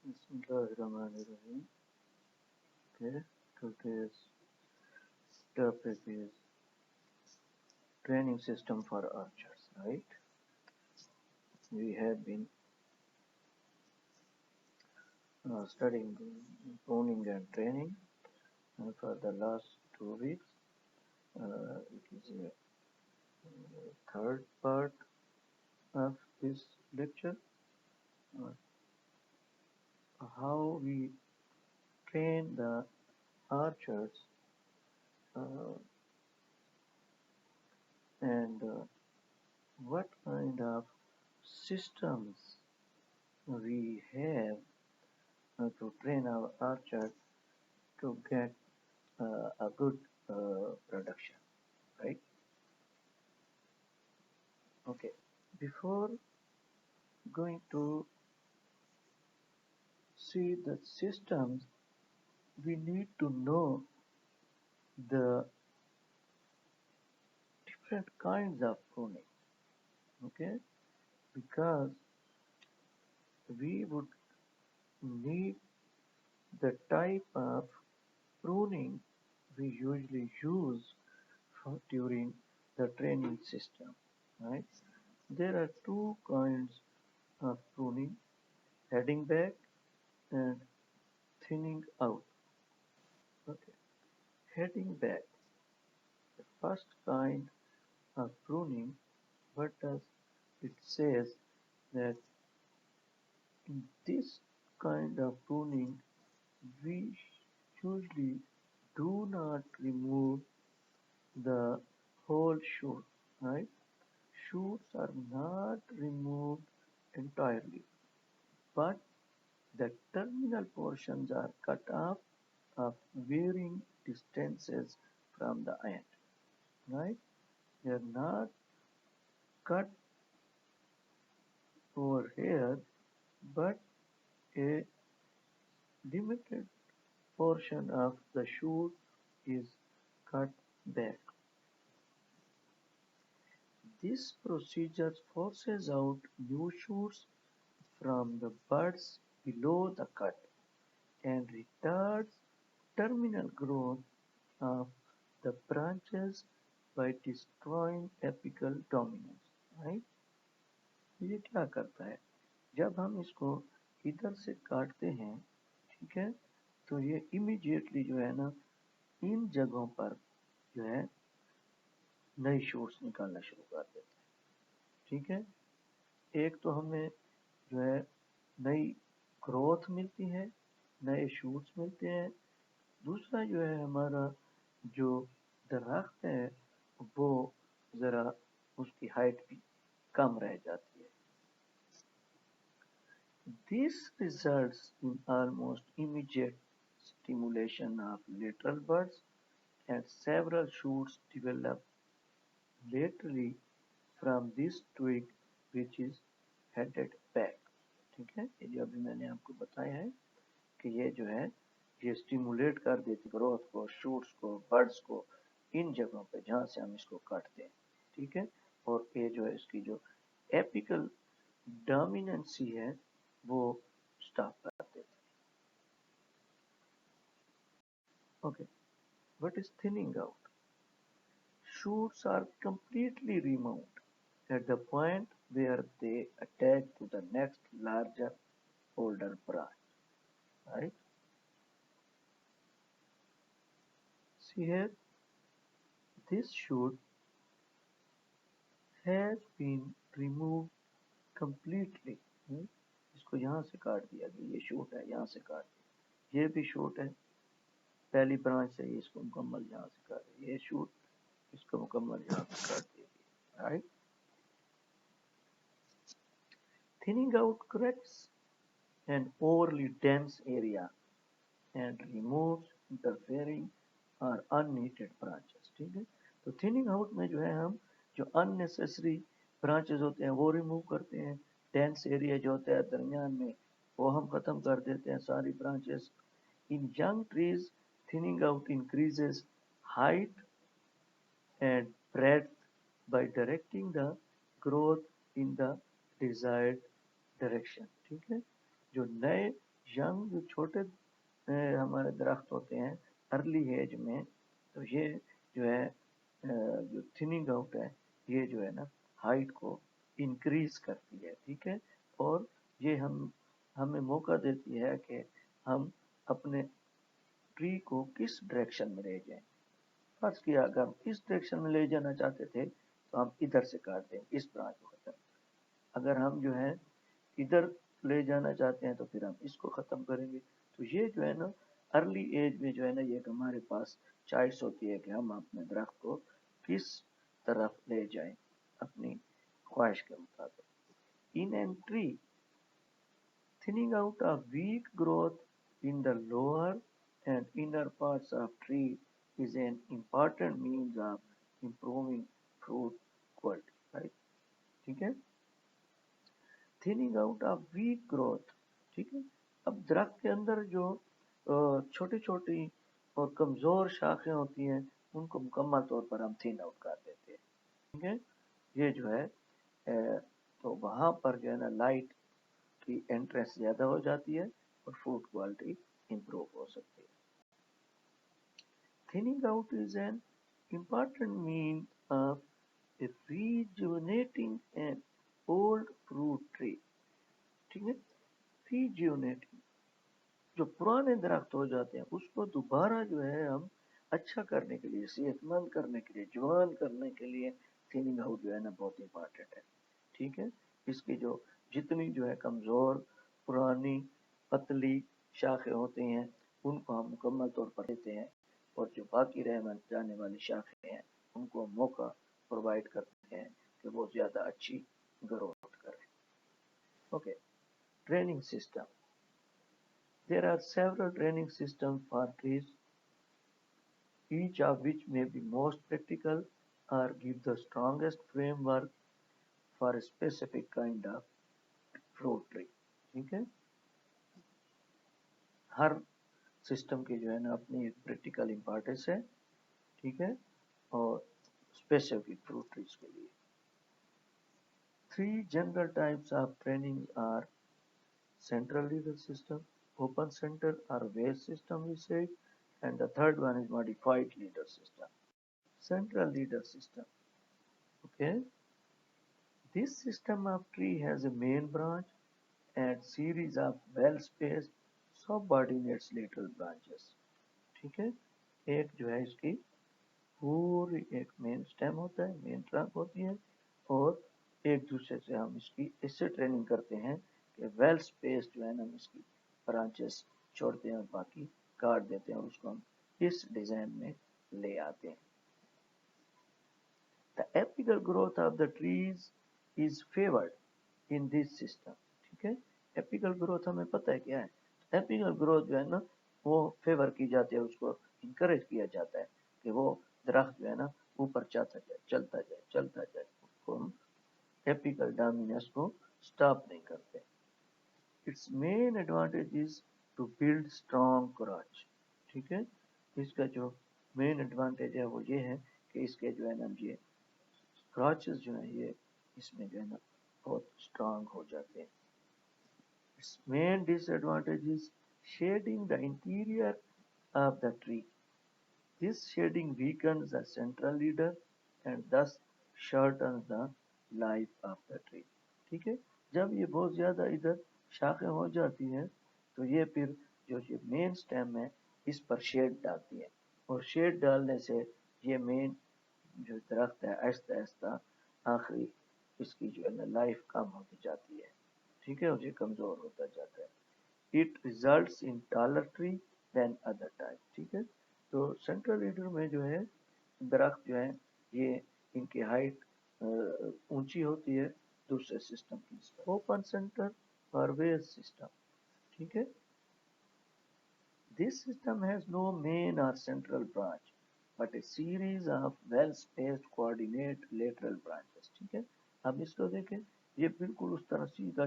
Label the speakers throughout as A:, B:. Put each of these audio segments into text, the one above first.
A: Bismillahirrahmanirrahim. Okay, today's topic is training system for archers, right? We have been studying pruning and training for the last 2 weeks. It is a third part of this lecture, uh, how we train the archers uh, and what kind of systems we have to train our archers to get a good production, right? Okay. Before going to see the systems, we need to know the different kinds of pruning, okay? Because we would need the type of pruning we usually use during the training system, right? There are two kinds of pruning, heading back and thinning out. Okay, heading back, the first kind of pruning, what does it says that in this kind of pruning we usually do not remove the whole shoot, right? Shoots are not removed entirely, but the terminal portions are cut off of varying distances from the end, right? They are not cut over here, but a limited portion of the shoot is cut back. This procedure forces out new shoots from the buds below the cut and retards terminal growth of the branches by destroying apical dominance, right? ये क्या करता है, जब हम इसको इधर से काटते हैं, ठीक है, तो ये इमीडिएटली जो है ना इन जगहों पर जो है नई शूट्स निकालना शुरू कर देते हैं, ठीक है। एक तो हमें जो है नई ग्रोथ मिलती है, नए शूट्स मिलते हैं। दूसरा जो है हमारा जो दरख्त है वो ज़रा उसकी हाइट भी कम रह जाती है। This results in almost immediate stimulation of lateral buds and several shoots develop laterally from this twig which is headed back, ठीक है। ये जो अभी मैंने आपको बताया है कि ये जो है ये स्टिमुलेट कर देती ग्रोथ को, शूट्स को, बर्ड्स को इन जगहों पे जहाँ से हम इसको काटते हैं, ठीक है। और ये जो है इसकी जो एपिकल डोमिनेंसी है वो स्टॉप कर देती है। Okay, what is thinning out? Shoots are completely removed at the point where they attach to the next larger older branch, right? See here, this shoot has been removed completely. इसको यहाँ से काट दिया गया, ये शूट है यहाँ से काट दिया, ये भी शूट है पहली ब्रांच से ही इसको मुकम्मल यहाँ से काट दिया, ये शूट इसको मुकम्मल यहाँ से काट दिया, right? Thinning out corrects an overly dense area and removes interfering और unneeded branches, ठीक है। तो थिनिंग आउट में जो है हम जो अननेसेसरी ब्रांचेस होते हैं वो रिमूव करते हैं, डेंस एरिया जो होता है दरमियान में वो हम खत्म कर देते हैं सारी branches. In young trees thinning out increases height and breadth by directing the growth in the desired direction, ठीक है। जो नए यंग जो छोटे हमारे दरख्त होते हैं अर्ली एज में, तो ये जो है जो थिनिंग आउट है ये जो है ना हाइट को इंक्रीज करती है, ठीक है। और ये हमें मौका देती है कि हम अपने ट्री को किस डायरेक्शन में ले जाएं। फर्ज किया अगर हम इस डायरेक्शन में ले जाना चाहते थे तो हम इधर से काट दें इस ब्रांच को खत्म। अगर हम जो है इधर ले जाना चाहते हैं तो फिर हम इसको खत्म करेंगे। तो ये जो है ना अर्ली एज में जो है ना ये हमारे पास चॉइस होती है कि हम अपने दरख्त को किस तरफ ले जाएं अपनी ख्वाहिश के मुताबिक। In an tree thinning out a weak growth in the lower and inner parts of tree is an important means of improving fruit quality, right? ठीक है, thinning out of week growth, ठीक है। अब दरख्त के अंदर जो छोटी छोटी और कमजोर शाखें होती हैं उनको मुकम्मल तौर पर हम थिन आउट कर देते हैं, ठीक है। ये जो है तो वहां पर जो है ना लाइट की एंट्रेंस ज़्यादा हो जाती है और फूड क्वालिटी इम्प्रूव हो सकती है। Thinning out is an important means of rejuvenating an old fruit tree, ठीक है। rejuvenating जो पुराने दरख्त हो जाते हैं उसको दोबारा जो है हम अच्छा करने के लिए, सेहतमंद करने के लिए, जवान करने के लिए थिनिंग आउट जो है ना बहुत इंपॉर्टेंट है, ठीक है। इसकी जो जितनी जो है कमजोर पुरानी पतली शाखें होती हैं उनको हम मुकम्मल तौर पर देते हैं और जो बाकी रह जाने वाली शाखें हैं उनको मौका प्रोवाइड करते हैं कि वो ज़्यादा अच्छी ग्रोथ करें। Okay, training system. There are several training systems for trees, each of which may be most practical or give the strongest framework for a specific kind of fruit tree, ठीक है। हर system की जो है ना अपनी एक practical importance है, ठीक है, और स्पेसिफिक फ्रूट ट्रीज के लिए। Three general types of training are central leader system, open center or waste system we say, and the third one is modified leader system. Central leader system, okay. This system of tree has a main branch and series of well-spaced subordinate lateral branches, ठीक है। एक जो है इसकी पूरी एक main stem होता है, मेन ट्रंक होती है और एक दूसरे से हम इसकी इससे ट्रेनिंग करते हैं कि वेल स्पेस्ड जो है ना हम इसकी ब्रांचेस छोड़ते हैं और बाकी काट देते हैं और उसको हम इस डिजाइन में ले आते हैं। The apical growth of the trees is favored in this system, ठीक है। एपिकल ग्रोथ हमें पता है क्या है, एपिकल ग्रोथ जो है ना वो फेवर की जाती है, उसको इंकरेज किया जाता है कि वो दरख्त जो है ना ऊपर चलता जाए चलता जाए चलता जाए, उसको हम एपिकल डोमिनेंस को स्टॉप नहीं करते। Its main advantage is to build strong crotch, ठीक है। इसका जो मेन एडवांटेज है वो ये है कि इसके जो है ना ये क्रॉचेस जो है ये इसमें जो है ना बहुत स्ट्रांग हो जाते हैं। Its main disadvantage is shading the interior of the tree. This shading weakens the central leader and thus shortens the life of the tree, ठीक है। जब ये बहुत ज़्यादा इधर शाखें हो जाती हैं तो ये फिर जो ये मेन स्टेम है इस पर शेड डालती है और शेड डालने से ये मेन जो दरख्त है आहिस्ता आहिस्ता आखिरी इसकी जो है ना लाइफ कम होती जाती है, ठीक है, और ये कमज़ोर होता जाता है। It results in taller tree than other type, ठीक है। तो सेंट्रल लीडर में जो है दरख्त जो है ये इनकी हाइट ऊंची होती है दूसरे सिस्टम की। ओपन सेंटर और वेज सिस्टम, ठीक है। This system has no main or central branch, but a series of well-spaced coordinate lateral branches, ठीक है। अब इसको देखें, ये बिल्कुल उस तरह सीधा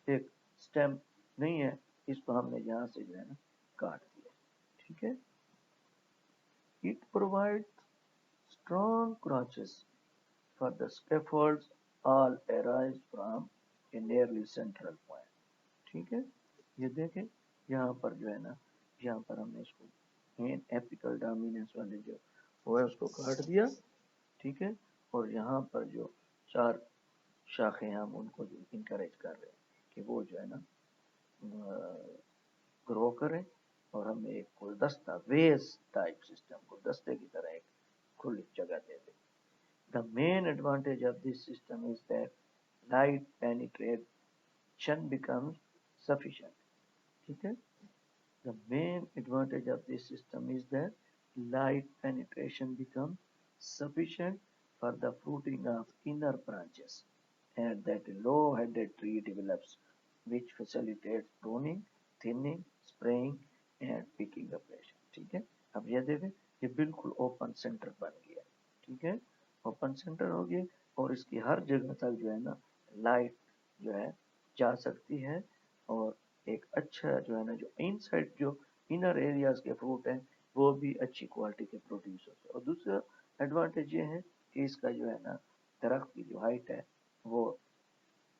A: एक स्टेम नहीं है, इसको हमने यहाँ से जो है ना काट दिया, ठीक है। It provides strong crotches for the scaffolds all arise from a nearly central point, ठीक है। ये देखें यहाँ पर जो है ना, यहाँ पर हमने इसको मेन एपिकल डोमिनेंस वाले जो वो है उसको काट दिया, ठीक है। और यहाँ पर जो 4 शाखें हम उनको जो इंकरेज कर रहे हैं कि वो जो है ना ग्रो करें, और हमें एक गुलदस्ता वेज टाइप सिस्टम, गुलदस्ते की तरह एक खुली जगह दे दें। The main advantage of this system is that light penetration becomes sufficient. ठीक है? The main advantage of this system is that light penetration becomes sufficient for the fruiting of inner branches, and that a low-headed tree develops, which facilitates pruning, thinning, spraying, and picking operation. ठीक है? अब ये देखें, ये बिल्कुल open centre बन गया, ठीक है। ओपन सेंटर हो गया और इसकी हर जगह तक जो है ना लाइट जो है जा सकती है, और एक अच्छा जो है ना जो इनसाइड जो इनर एरियाज के फ्रूट हैं वो भी अच्छी क्वालिटी के प्रोड्यूस होते हैं। और दूसरा एडवांटेज ये है कि इसका जो है ना दरख्त की जो हाइट है वो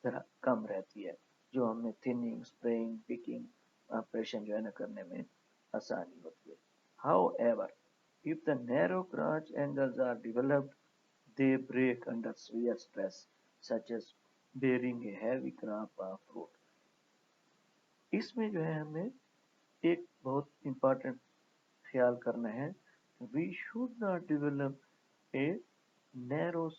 A: जरा कम रहती है, जो हमें थिनिंग, स्प्रेइंग, पिकिंग ऑपरेशन जो है ना करने में आसानी होती है। However, if the narrow branch angles are developed, they break under severe stress, such as bearing a heavy crop of fruit. इसमें जो है हमें एक बहुत इम्पोर्टेंट ख्याल करना है, we should not develop a narrow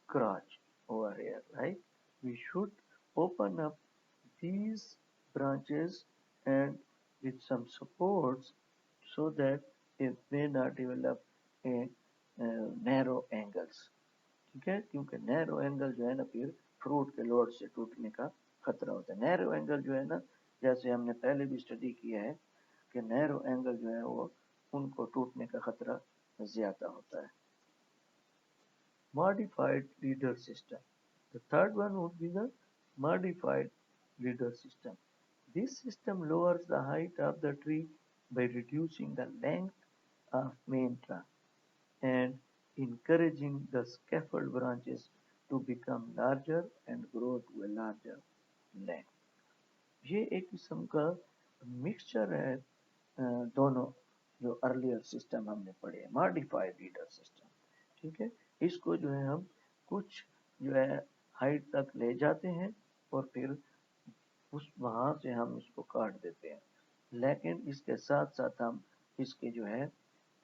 A: crotch over here, right? We should open up these branches and with some supports so that it may not develop a narrow angles. ठीक है, क्योंकि नैरो एंगल जो है ना फिर fruit के load से टूटने का खतरा होता है। नैरो एंगल जो है ना, जैसे हमने पहले भी स्टडी किया है कि नैरो एंगल जो है वो उनको टूटने का खतरा ज्यादा होता है। Modified leader system. The third one would be the modified leader system. This system lowers the height of the tree by reducing the length of main trunk and encouraging the scaffold branches to become larger and grow to a larger length. ये एक किस्म का mixture है दोनों जो earlier system हमने पढ़े हैं, मॉडिफाइड लीडर सिस्टम, ठीक है। इसको जो है हम कुछ जो है हाइट तक ले जाते हैं और फिर उस वहां से हम इसको काट देते हैं, लेकिन इसके साथ साथ हम इसके जो है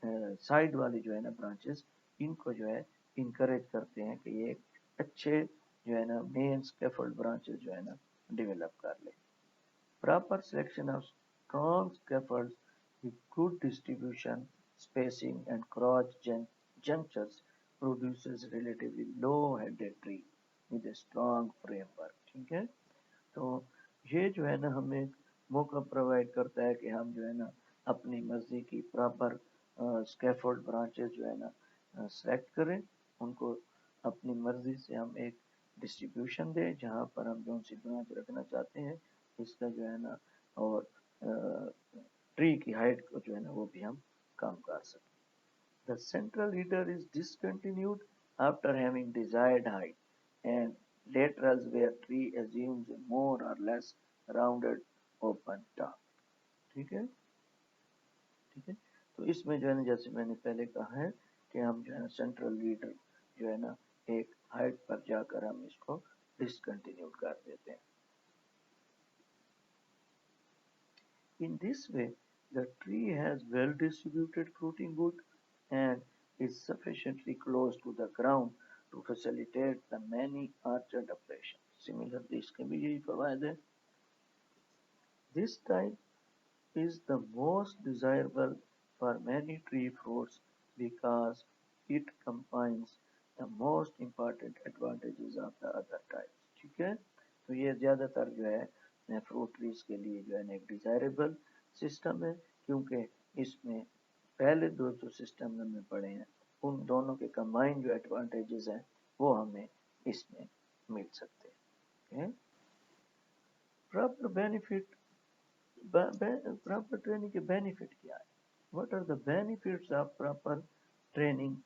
A: साइड वाली जो है ना ब्रांचेस इनको जो है इनकरेज करते हैं कि ये अच्छे जो है ना मेन स्कैफोल्ड ब्रांचेस जो है ना डेवलप कर ले। Proper selection of strong scaffolds with good distribution, spacing and junctures produces relatively low-headed tree with a strong framework. ठीक है, तो ये जो है ना हमें मौका प्रोवाइड करता है कि हम जो है ना अपनी मर्जी की प्रॉपर स्कैफोल्ड ब्रांचेस जो है ना सेलेक्ट करें, उनको अपनी मर्जी से हम एक डिस्ट्रीब्यूशन दें जहाँ पर हम जो सी ब्रांच रखना चाहते हैं इसका जो है ना, और ट्री की हाइट को जो है ना वो भी हम कम कर सकें। The central leader is discontinued after having desired height, and laterals where tree assumes a more or less rounded open top. ठीक है, ठीक है। तो इसमें जो है ना जैसे मैंने पहले कहा है कि हम जो है ना सेंट्रल लीडर जो है ना एक हाइट पर जाकर हम इसको डिसकंटिन्यूड कर देते हैं। In this way, the tree has well-distributed fruiting wood and is sufficiently close to the ground to facilitate the many orchard operations. Similarly, इसके भी यही फवायद है। This type is the most desirable for many tree fruits because it combines the most important advantages of the other types. ठीक है, तो ये ज़्यादातर जो है फ्रूट ट्रीज के लिए जो है ना एक डिजायरेबल सिस्टम है, क्योंकि इसमें पहले दो जो सिस्टम हमने पढ़े हैं उन दोनों के कंबाइन जो एडवांटेजेस हैं वो हमें इसमें मिल सकते हैं। प्रॉपर बेनिफिट, प्रॉपर ट्रेनिंग के बेनिफिट क्या है? What are the benefits of proper training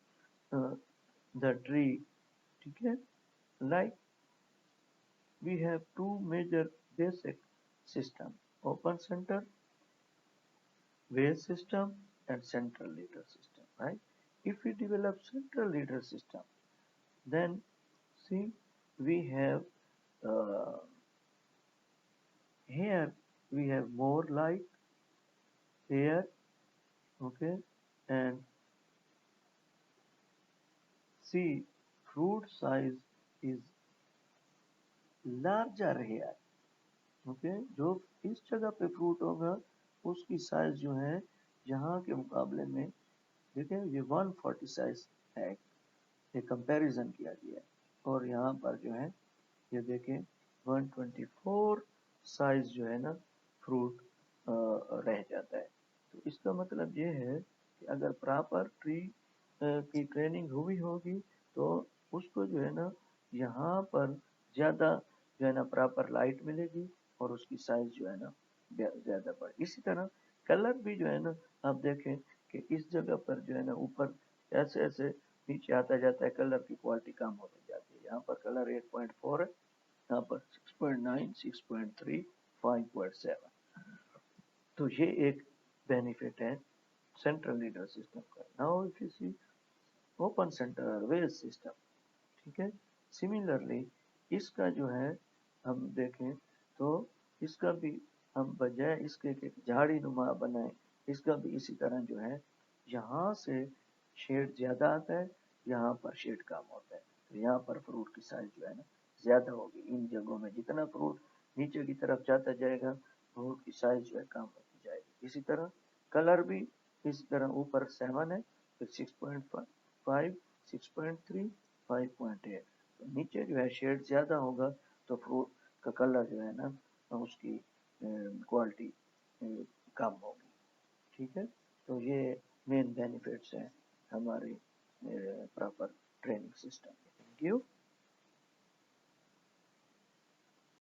A: the tree? ठीक है, like we have two major basic system open center, vase system, and central leader system, right? If we develop central leader system, then see we have uh, here we have more light here, okay, and see fruit size is larger here, okay. जो इस जगह पे fruit होगा उसकी size जो है यहाँ के मुकाबले में, देखें ये 140 साइज है, ये कंपैरिजन किया गया है, और यहाँ पर जो है ये देखें 124 साइज जो है ना फ्रूट रह जाता है। तो इसका मतलब ये है कि अगर प्रॉपर ट्री की ट्रेनिंग हुई होगी तो उसको जो है ना यहाँ पर ज़्यादा जो है ना प्रॉपर लाइट मिलेगी और उसकी साइज जो है ना ज़्यादा बढ़। इसी तरह कलर भी जो है ना आप देखें कि इस जगह पर जो है ना ऊपर ऐसे ऐसे नीचे आता जाता है, कलर की क्वालिटी कम होती जाती है। यहाँ पर कलर 8.4 है, यहाँ पर 6.9, 6.3, 5.7। तो ये एक बेनिफिट है सेंट्रल लीडर सिस्टम का। Now if you see open center vase system, ठीक है। सिमिलरली इसका जो है हम देखें तो इसका भी हम बजाय इसके कि झाड़ी नुमा बनाए, इसका भी इसी तरह जो है यहाँ से शेड ज़्यादा आता है, यहाँ पर शेड कम होता है। तो यहाँ पर फ्रूट की साइज जो है ना ज़्यादा होगी। इन जगहों में जितना फ्रूट नीचे की तरफ जाता जाएगा फ्रूट की साइज जो है कम होती जाएगी। इसी तरह कलर भी इसी तरह ऊपर 7 है, फिर 6.5, 6.3, 5.8। तो नीचे जो है शेड ज़्यादा होगा तो फ्रूट का कलर जो है ना उसकी क्वालिटी कम होगी, ठीक है। तो ये मेन बेनिफिट्स हैं हमारे प्रॉपर ट्रेनिंग सिस्टम के। Thank you.